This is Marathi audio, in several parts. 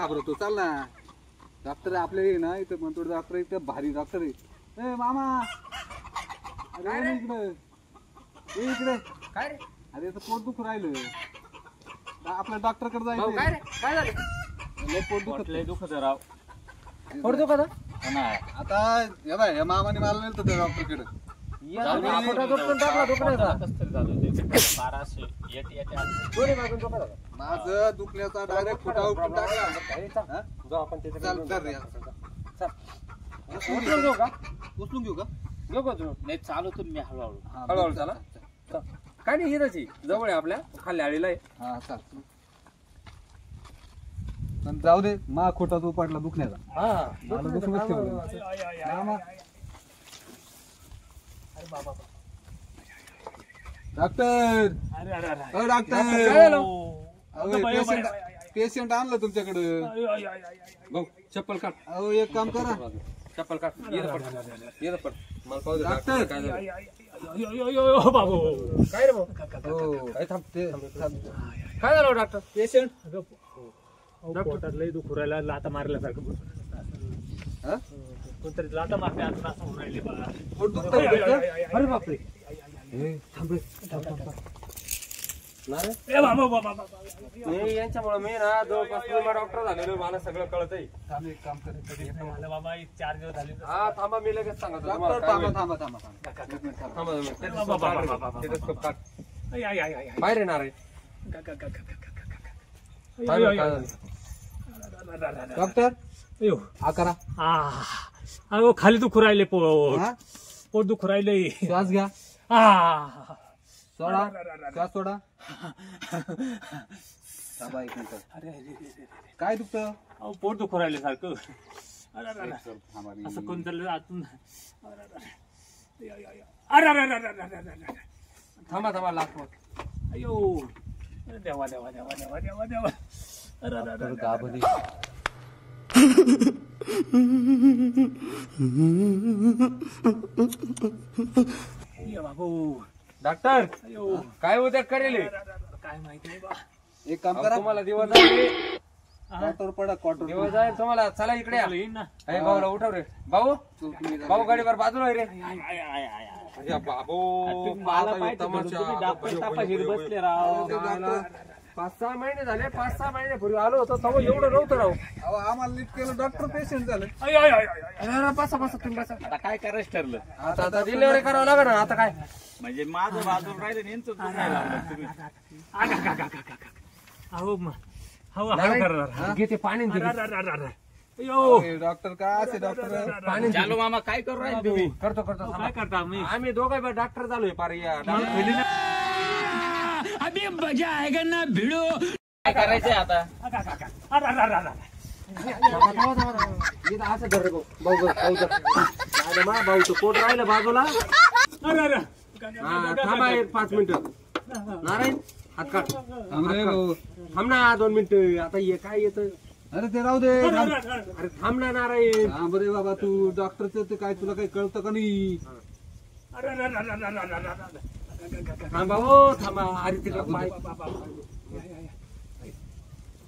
घाबरतो, चाल ना. डॉक्टर आपले ना इथं म्हणतो डॉक्टर इथं भारी डॉक्टर आहे. मामा अरे इकडे काय रे? अरे पोट दुखू राहिलं, आपल्या डॉक्टर कडे जायचं. काय रे? काय झालं? पोट दुखत राव. पोट दुखत आता हे बाय या मामाने मला नेलं त्या डॉक्टर कडे. माझं दुखण्याचा डायरेक्ट फुटा उपटून टाकला. उचलून घेऊ का? नाही चालू तुम्ही हळूहळू हळूहळू चला. काय नाही हिराची जवळ आहे आपल्या खाली आलेला आहे. हा चाल. पण जाऊ दे, मा खोटा तू पडला दुखण्याचा. मला दुखूनच ठेवलं. डॉक्टर डॉक्टर पेशंट आणलं तुमच्याकडं. भाऊ चप्पल काढ. अहो एक काम करा, चप्पल काढ. ये पड मला पाहू दे डॉक्टर. काय झालं. काय रे भाऊ? काय थांबते. काय झालं डॉक्टर? पेशंट पोटात लई दुखू राहिला, लाता मारल्यासारखं कोणतरी लाता मारते असं होऊन राहिले बघा. पोट दुखतंय डॉक्टर. अरे बापरे. यांच्यामुळे मी ना जवळपास डॉक्टर झालेलो, मला सगळं कळत आहे. एक काम करायचं बाबा 4 दिवस झाले. हा थांबा, मी लगेच सांगतो. डॉक्टर थांबा थांबा थांबा बाहेर येणार आहे. डॉक्टर हा करा. अहो खाली दुखू राहिले, पोट दुखू राहिले. श्वास घ्या, सोडा श्वास सोडा. एक मिनिट. काय दुखतं? अहो पोट दुखू राहिले सारखं. असं कोणतरी आतून. थांबा थांबा लागतो. अयो देवा देवा देवा देवा देवा देवा. बाबू डॉक्टर अयो काय उद्या करेल काय माहिती नाही बा. एक काम करा, तुम्हाला दिवस जाईल. क्वार्टर पडा क्वार्टर. दिवस जाईल तुम्हाला. चला इकडे या. येईन ना. अरे भाऊला उठव रे. भाऊ भाऊ गाडीवर बाजूला आहे रे. बाबू मला माहिती बसले राव. 5-6 महिने झाले. 5-6 महिन्यापूर्वी आलो होतो तेव्हा एवढं नव्हतं राव. अहो आम्हाला नीट केलं, डॉक्टर पेशंट झालं. बसा बसा तुम्ही बसा. आता काय करायचं ठरलं? आता डिलिव्हरी करावं लागेल ना. आता काय म्हणजे माझं बाजूला राहिलं आणि यांचं दुखायला तुम्ही. घेते पाणी. डॉक्टर काय असे डॉक्टर पाणी चालू मामा काय करू राहिले तुम्ही? करतो करतो. काय करता मी? आम्ही दोघं डॉक्टर झालोय पार. या अभी मजा आएगा ना भिड़ो. काय करायचंय आता? असं धर भाऊ. भाऊ पोट राहिलं बाजूला. थांबा 5 मिनिटं. नारायण हात काढ. थांब ना 2 मिनिटं. आता ये काय येत. अरे ते राहू दे. अरे थांब ना नारायण. हा बरे बाबा, तू डॉक्टरचं ते काय तुला काही कळतं का नाही? थांबा हो थांबा. अरे तिकडे पाय.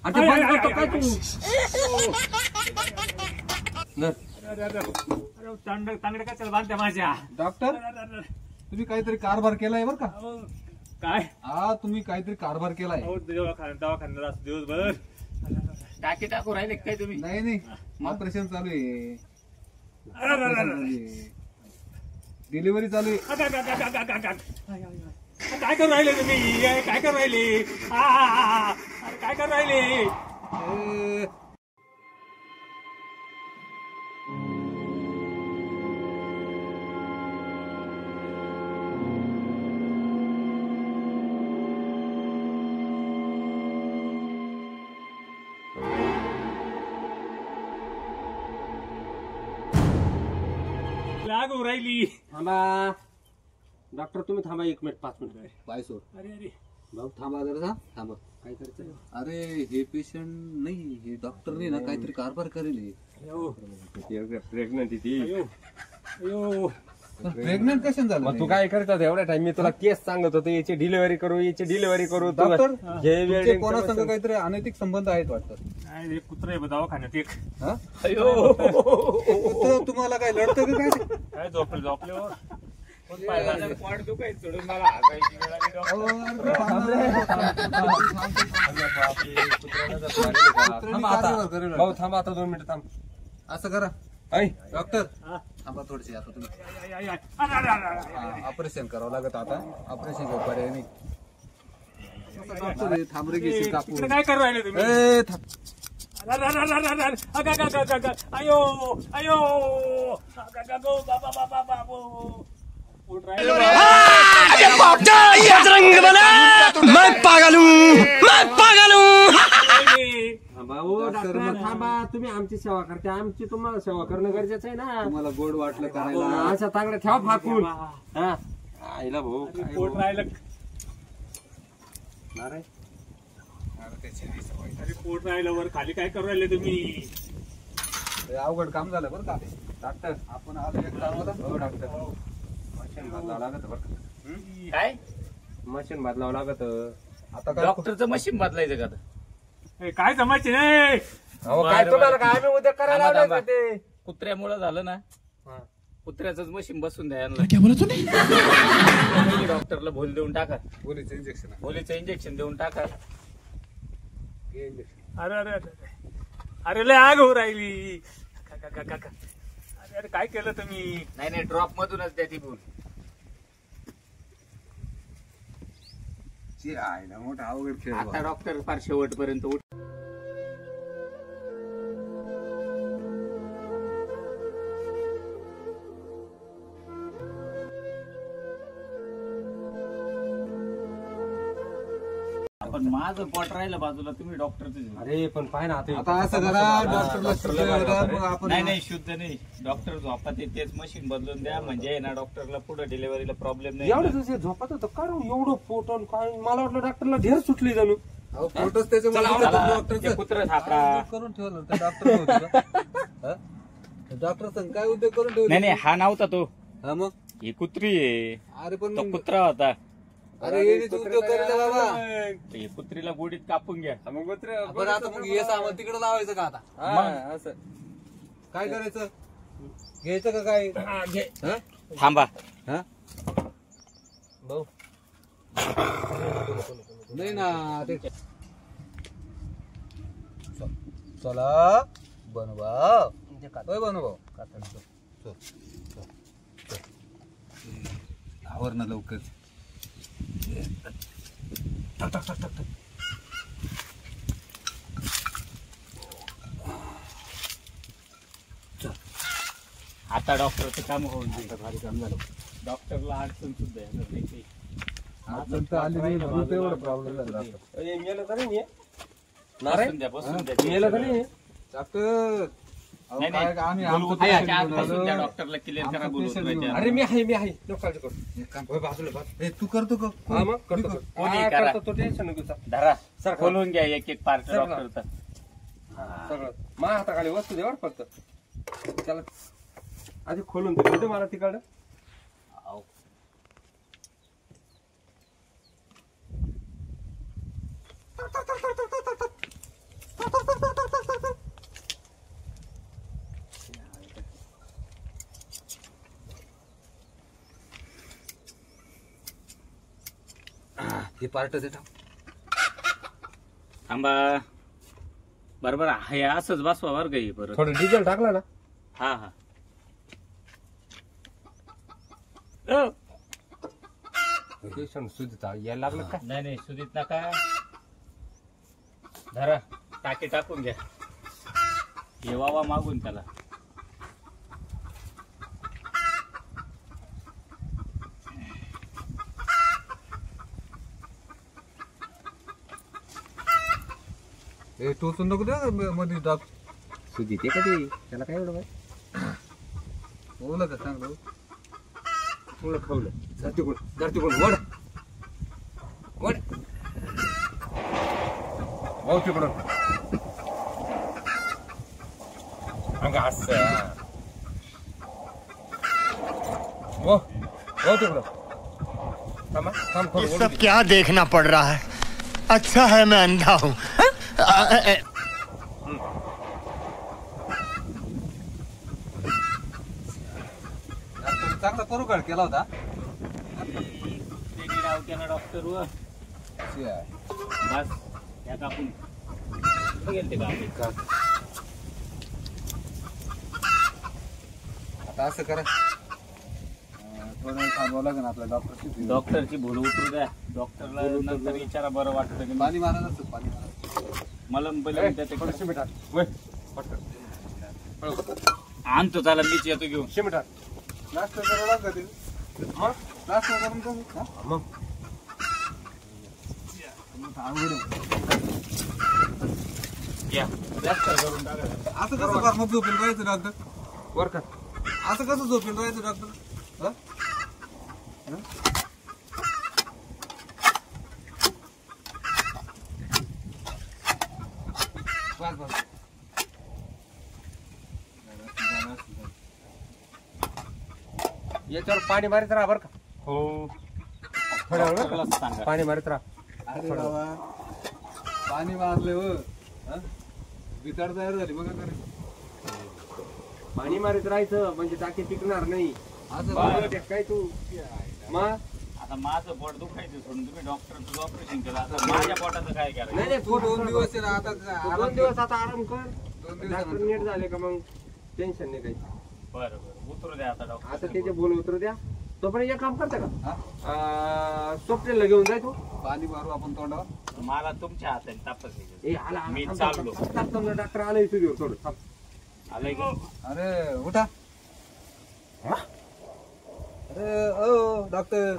अरे बंद करतो काय तू? तांगडे काय बांधत्या माझ्या. डॉक्टर तुम्ही काहीतरी कारभार केलाय बर का? काय? हा तुम्ही काहीतरी कारभार केलाय. दवाखान्यात असतो दिवसभर. टाकी टाकू राहिले काय तुम्ही? नाही ऑपरेशन चालू आहे, डिलिव्हरी चालू आहे. काय करू राहिले तुम्ही? काय करू राहिले? काय करू राहिले? लागू राहिली. थांबा डॉक्टर तुम्ही थांबा 1 मिनिट 5 मिनिट. बाय सोड. अरे भाऊ थांबा जरा थांबा. काय करायचं? अरे हे पेशंट नाही, हे डॉक्टरने ना काहीतरी कारभार करेल. प्रेग्नंट ती. प्रेग्नंट कशाने झालं? मग तू काय करतात एवढ्या टाइम? मी तुला केस सांगत होतो याची डिलिव्हरी करू. डॉक्टर हे कोणासंग काहीतरी अनैतिक संबंध आहेत वाटतं. काय एक कुत्रा आहे दवाखान्यात एक. हा? अयो कुत्रं तुम्हाला काय लढतं का काय? काय झोपल्यावर माझं पोट दुखायचं सोडून मला हसायची वेळ आली डॉक्टर. अहो, अरे थांब रे. थांब आता. भाऊ थांब आता 2 मिनिटं थांब. असं करा ऐ, डॉक्टर हा. थांबा थोडीशी आता तुम्ही अरे, अरे, अरे, अरे. ऑपरेशन करावं लागत आता ऑपरेशन घेऊ पर्याय नाही डॉक्टर हे थांब रे घेशील कापू इकडे काय करू राहिले तुम्ही? ए, थांब. अरे, अरे, अरे, अरे, अरे. अगं, अगं, अगं, अगं. अयो अयो अगं, अगं, अगं. बाबा बाबा बाबा पोट राहिलं बा. मैं पागल हूँ मैं पागल हूँ भाऊ डॉक्टर थांबा. तुम्ही आमची सेवा करते, आमची तुम्हाला सेवा करणं गरजेचं आहे ना. तुम्हाला गोड वाटलं करायला अशा तांगड्या ठेवा फाकून. हा. आईला भाऊ काय पोट राहिलं. नारे. अरे पोट राहिलं वर खाली काय करू राहिले तुम्ही? हे अवघड काम झालं बरं का डॉक्टर आपण आलो एक कामाला हो डॉक्टर, मशीन बदलावं लागत बरं का. काय मशीन बदलावं लागत. आता काय डॉक्टरचं मशीन बदलायचं का आता? ए, काय जमायचे नाही. अहो काय तुम्हाला काय आम्ही उद्या करायला थांबा, लावलं थांबा. ते. कुत्र्यामुळं झालं ना, हा. कुत्र्याचंच मशीन बसून द्या यांना. डॉक्टरला भोल देऊन टाका, गोलीचं इंजेक्शन भोलीचं इंजेक्शन देऊन टाका. अरे अरे अरे अरे लय आग होऊ राहिली. अरे अरे काय केलं तुम्ही? नाही नाही, ड्रॉप मधूनच द्या ती भूल. आहे मोठा अवघड खेळ आता डॉक्टर फार शेवटपर्यंत उठ. पण माझं पोट राहिलं बाजूला, तुम्ही डॉक्टरचं. अरे पण पाय ना आता असं करा डॉक्टरला सुचवलं, मग आपण नाही नाही, शुद्ध नाही. डॉक्टर झोपात तेच मशीन बदलून द्या, म्हणजे ना डॉक्टरला पुढे डिलिव्हरीला प्रॉब्लेम नाही. एवढं दिवस झोपत होतं कारण एवढं पोटन काय मला वाटलं डॉक्टरला ढेर सुटली जणू. अहो, फोटोच त्याच्यामुळे चला, डॉक्टरचं ते कुत्रं थापा. करून ठेवलं ते डॉक्टर डॉक्टर काय उद्योग करून नाही ठेवले नाही, हा नव्हता तो, हा मग ही कुत्री आहे. अरे पण तो कुत्रा होता. अरे येणीच उद्योग करायचा बाबा ही कुत्रीला गोडीत कापून घ्या. बरं आता मग हे सामान तिकडे लावायचं का आता असं काय करायचं घ्यायचं का काय हा? थांबा. हा? भाऊ नाही ना ते चला बनवा होय बनवा आवर ना लवकर आता डॉक्टरचं काम होऊन जाईल. भारी काम झालं. डॉक्टरला अडचण सुद्धा येणार नाही काही. अडचण तर आली नाही म्हणून तर एवढं प्रॉब्लेम झाला आता. मेलं का नाही बसून द्या, बसून द्या. मेलं का नाही. डॉक्टर अहो, नाही, काय नाही. आम्ही बोलवू आमचं द्या, patient आत घेऊन बसून द्या. आलो. डॉक्टरला क्लिअर करा, आमचं बोलवून patient द्यायच्या. घेऊन अरे मी आहे नको काळजी करू. एक काम होय, बाजूला बाजूला. ए, तू करतो का हा मग करतो करतो. कोणी हा, करा. करतो, तो टेन्शन नको घेऊ. धरा, सर, खोलून घ्या एक एक पार्ट सर, डॉक्टरचा. सगळं माझ्या हाताखाली वस्तू देवर फक्त त्याला आधी खोलून दे मला तिकडं. हे पार्ट दे थांबा. बरोबर हे असंच बसवा बरं का हे परत. थोडं डिझेल टाकला ना. हा हा. सुद्धा यायला लागलं का. नाही नाही, सुदीत नका. धरा, टाकी टाकून घ्या. हे वावा मागून त्याला. हे टोचून नको दे मध्ये दाब सुधी ते कधी त्याला काय एवढं बोला का चांगलं थोडं खवलं. धरती कोण वड वड भाऊ तिकडून अंग असं हो हो तिकडं थांबा थांब थोडं ये वळू सब दे. क्या देखना पड़ रहा है? अच्छा है मैं अंधा हूँ। चांगला परुकाळ केला होता. त्याने डाव केला डॉक्टर वर बस या कापून गेलते का आता असं करा, थोडं वेळ थांबावं लागेल आपल्या डॉक्टरची. डॉक्टरची भूल उतरू द्या. डॉक्टरला नंतर विचारा बरं वाटतं की पाणी मारा नसतं, पाणी मारा. मलम पहिले त्याचे शिमिट आण. वय, पटकन. आणतो चला मीच येतो घेऊन. शिमिट आण. नाश्ता करावं लागतं ते. मग नाश्ता करून जाऊ. हा? मग या डॉक्टर करून टाका. असं कसं फार मग झोपेल राहायचं डॉक्टर? वर कर. असं कसं झोपेल राहायचं डॉक्टर? हा? हा? बस बस. याच्यावर पाणी मारित राहा बरं का. हो थोड्या वेळ डॉक्टरला सांगा. पाणी मारित राहा. अरे बाबा पाणी मारले हो. बिताड तयार झाली बघा तरी. पाणी मारित राहायचं म्हणजे टाकी टिकणार नाही. असं बरं. काय तू मग आता माझं पोट दुखायचं सोडून तुम्ही डॉक्टरचं ऑपरेशन केलं. आता माझ्या पोटाचं काय करायचं? नाही नाही तू 2 दिवस आहे ना आता तू 2 दिवस आता आराम कर. 2 डॉक्टर दिवसानंतर. नीट झाले का मग टेन्शन नाही काही. बरं बरं उतरू द्या आता डॉक्टर. आता त्याचे बोल उतरू द्या. तोपर्यंत एक काम करते हा? का सोपटेला घेऊन जाय तू. पाणी मारू आपण तोंडावर. मला तुमच्या हाताने तापच आहे. ए आला मी चाललो. डॉक्टर आलाय तुझ्यावर थोडं थांब. आलंय का? अरे उठा. अरे ओ डॉक्टर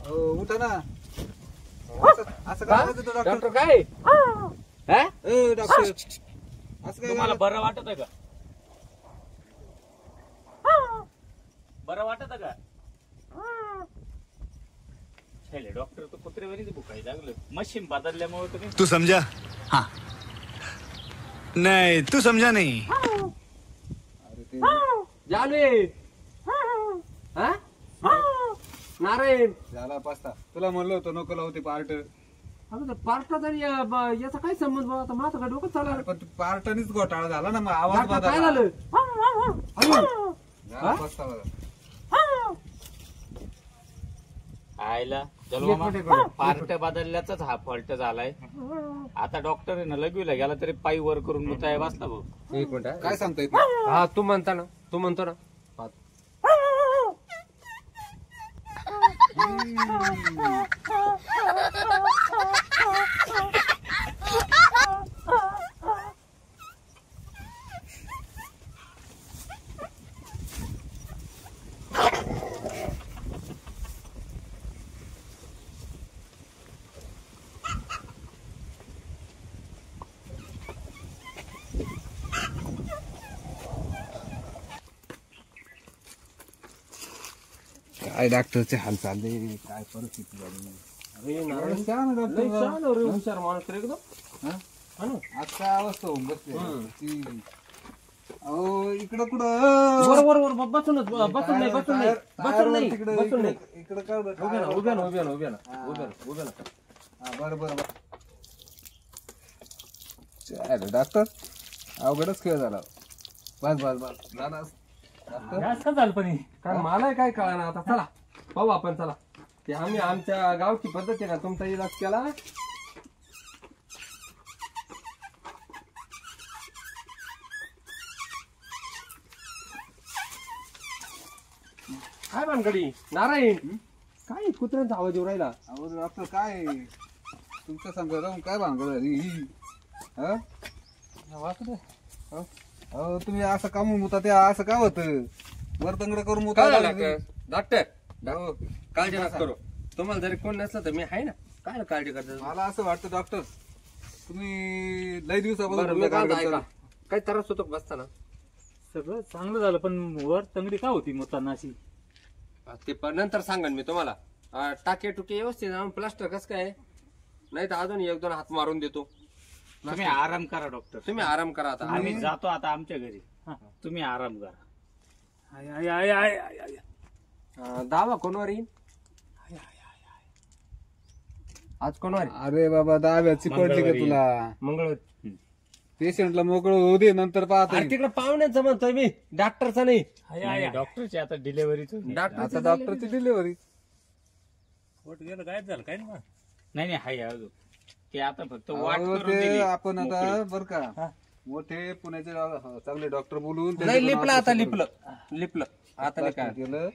उठा ना. असं काय करायचं तो डॉक्टर डॉक्टर? काय हा? ए डॉक्टर असं काय तुम्हाला करायचं? बरं वाटत का? बरं वाटत का? छेले डॉक्टर तर कुत्रेवरीच भुकाय लागलं. मशीन बदलल्यामुळे तुम्ही तू समझा? हाँ नहीं तू समझा नहीं. अरे ते जालवे हा? नारायण झाला पास्ता. तुला म्हणलं होतं नको लावते पार्ट. अगं पार्टा तरी याचा काय संबंध बाबा? आता माझं काय डोकं चाललं. पण पार्टनीच घोटाळा झाला ना. मग आवाज डॉक्टर काय बदलला. झालं? झाला पास्ता बघा. आयला एक चलो मिनिट. पार्ट बदलल्याचाच हा फॉल्ट झालाय. आता डॉक्टर आहे ना लगवीला गेला तरी पायी वर करून मुताय बसला भाऊ. एक मिनिट काय सांगता येत नाही. हा तू म्हणता ना, तू म्हणतो ना. काय डॉक्टरचे हाल चालले, काय परिस्थिती झाली. अरे नारायण छान आहे लय डॉक्टर. छान आहे रे, हुशार माणूस रे एकदम. हा? हा ना? आज काय अवस्था होऊन बसली ती. अहो इकडं कुठं वर वर वर बसूनच बसून नाही बसून नाही बसून नाही तिकडं बसून नाही. इकडं काय होतं? उभ्या ना उभ्या ना उभ्या ना उभ्या ना उभ्या ना उभ्या ना. हा, बरं बरं बरं. चालेल डॉक्टर, अवघडच खेळ झाला. बस बस बस झाला डॉक्टर. जास्त झालं पण हे. कारण मला काय कळणार आता. चला पाहू आपण. चला ते आम्ही आमच्या गावची पद्धत आहे ना, तुमचा इलाज केला. काय भानगडी नारायण? काय कुत्र्यांचा आवाज येऊ राहिला? अहो डॉक्टर काय तुमच्या संग राहून काय भांगड झाली ही? हा? अहो तुम्ही असं का मुता ते असं काय होतं? वरतंगड करून मुता काय झालं डॉक्टर? काळजी नका करू. तुम्हाला जरी कोण नसलं तर मी आहे ना. काय काळजी करता? मला असं वाटतं डॉक्टर तुम्ही लय बरं, मी काय म्हणतो ऐका. दिवसापासून काय त्रास होतो का बसताना? सगळं चांगलं झालं पण वर तंगडी का होती मुताना अशी? ते पण नंतर सांगेन मी तुम्हाला. टाके टुके व्यवस्थित प्लास्टर कसं काय? नाही तर अजून 1-2 हात मारून देतो. तुम्ही आराम करा डॉक्टर. तुम्ही आराम करा आता. आम्ही जातो आता आमच्या घरी. तुम्ही आराम करा. I I I I I I. दावा कोणवर येईल आज? कोणवर? अरे बाबा दहाव्याची पडली का तुला? मंगळवारी. पेशंटला मोकळं होऊ दे, नंतर पाहता अरे येईल. तिकडे पाहुण्याचं म्हणतोय मी, डॉक्टरचा नाही. डॉक्टरची आता डिलेव्हरीच डॉक्टर आता डॉक्टरची डिलिव्हरी. पोट गेलं काय झालं काय ना नाही हाय अजून ते आता फक्त वाट करून ते दिली. आपण आता बर का मोठे पुण्याचे चांगले डॉक्टर बोलून नाही लिपलं आता, लिपलं आता नाही काय. केलं.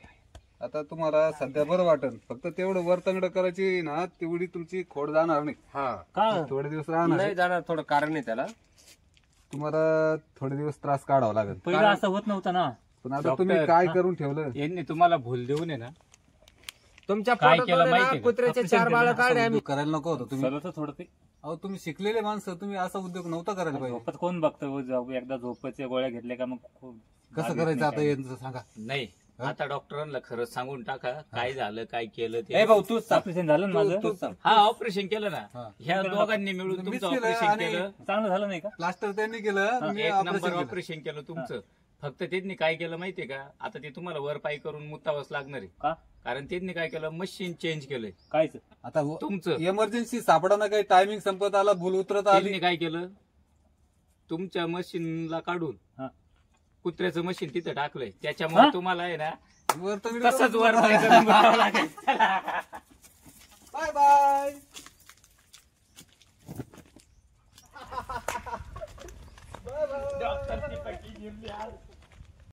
आता तुम्हाला सध्या बरं वाटेल, फक्त तेवढं वरतंगड करायची ना, तेवढी तुमची खोड जाणार नाही. हा का थोडे दिवस राहणार. नाही जाणार, थोडं कारण आहे त्याला. तुम्हाला थोडे दिवस त्रास काढावा लागेल. पहिलं असं होत नव्हतं ना. पण आता तुम्ही काय करून ठेवलं? यांनी तुम्हाला भूल देऊन आहे ना तुमच्या काय पोटात केलं होते ना, माहिती का? कुत्र्याचे 4 बाळ काढले आम्ही. उद्योग करायला नको होतं तुम्ही. सरळ थोडं ते अहो तुम्ही शिकलेले माणसं, तुम्ही असा उद्योग नव्हता करायला पाहिजे. झोपत कोण बघतं, एकदा झोपच्या गोळ्या घेतल्या का मग कसं करायचं आता यांचं सांगा. नाही आता डॉक्टरांना खरंच सांगून टाका काय झालं काय केलं ए ते. भाऊ तूच सांग. ऑपरेशन झालं ना माझं. तूच सांग. हा ऑपरेशन केलं ना, ह्या दोघांनी मिळून मीच तुमचं केलं ऑपरेशन आणि केलं. चांगलं झालं नाही का? प्लास्टर त्यांनी केलं, मी एक ऑपरेशन नंबर केलं. ऑपरेशन केलं तुमचं. फक्त त्यांनी काय केलं माहितीये का, आता ते तुम्हाला वर पाय करून मुतावंच लागणार आहे. का कारण त्यांनी काय केलं, मशीन चेंज केलंय कायच आता तुमचं. इमर्जन्सी सापडाना, काही टायमिंग संपत आला, भूल उतरत आली. त्यांनी काय केलं, तुमच्या मशीनला काढून हा. कुत्र्याचं मशीन तिथं टाकलंय. त्याच्यामुळे तुम्हाला आहे ना वरतंगडी तसंच वर पाय करून मुतावं लागेल. Bye bye. डॉक्टरची पट्टी घेऊन द्या.